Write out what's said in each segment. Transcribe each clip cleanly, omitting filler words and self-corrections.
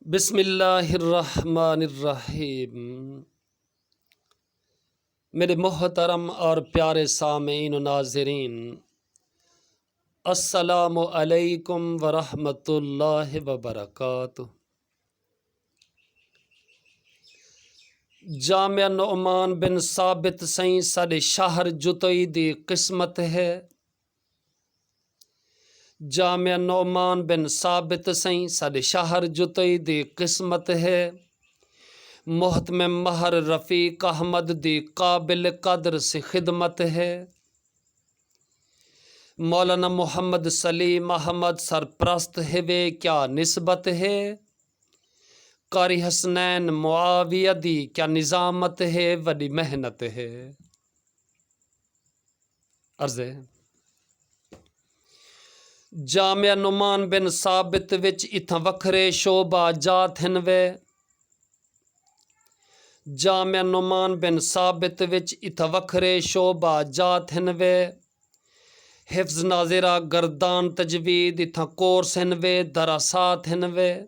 بسم اللہ الرحمن الرحیم۔ میرے محترم اور پیارے سامعین و ناظرین، السلام علیکم ورحمۃ اللہ وبرکاتہ۔ جامعہ نعمان بن ثابت سائیں ساڈے شہر جتوئی دی قسمت ہے۔ جامعہ نعمان بن ثابت سائیں ساڈے شہر جتوئی دی قسمت ہے۔ محتمم مہر رفیق احمد دی قابل قدر سے خدمت ہے۔ مولانا محمد سلیم احمد سرپرست ہوئے کیا نسبت ہے۔ قاری حسنین معاویہ دی کیا نظامت ہے، وڈی محنت ہے۔ عرض ہے جامعہ نعمان بن ثابت وچ اتھاں وکھرے شعبہ جات ہن وے۔ جامعہ نعمان بن ثابت وچ اتھاں وکھرے شعبہ جات ہن وے۔ حفظ ناظرہ گردان تجوید اتھاں کورس ہن وے، دراسات ہن وے۔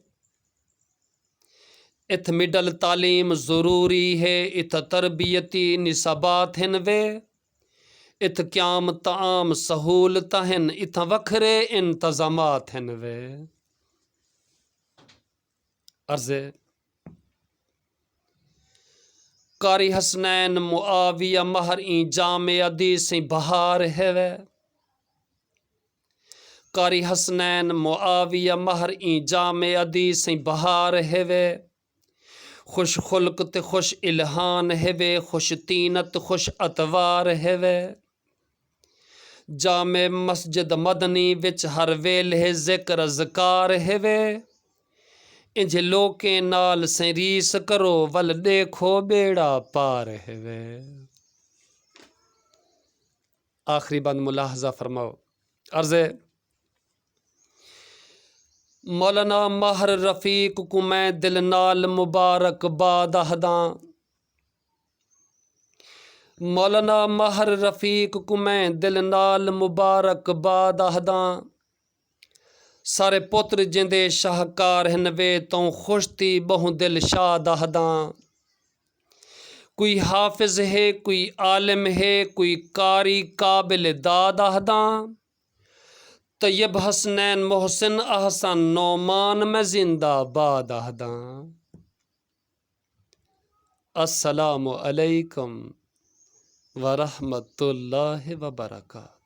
اتھ مڈل تعلیم ضروری ہے، اتھ تربیتی نصابات ہن وے۔ اتھ قیام تعام سہولت ہن، اتھاں وکھرے انتظامات ہن وے۔ عرض ہے قاری حسنین معاویہ مہر این جامعہ دی سی بہار ہے وے۔ قاری حسنین معاویہ مہر این جامعہ دی سی بہار ہے وے۔ خوش خلق تے خوش الہان ہے وے، خوش تینت خوش اتوار ہے وے۔ جامع مسجد مدنی وچ ہر ویلے ذکر اذکار ہے وے۔ انج لوکیں نال سریس کرو، ول دیکھو بیڑا پار ہے وے۔ آخری بند ملاحظہ فرماؤ۔ عرض ہے مولانا ماہر رفیق کو میں دل نال مبارک باد آہداں۔ مولانا ماہر رفیق کو میں دل نال مبارک باد آہداں۔ سارے پتر جندے شاہکار ہن وے، تو خوشتی بہوں دل شاد آہداں۔ کوئی حافظ ہے، کوئی عالم ہے، کوئی قاری قابل داد آہداں۔ طیب حسنین محسن احسن نعمان میں زندہ باد آہداں۔ السلام علیکم ورحمۃ اللہ وبرکاتہ۔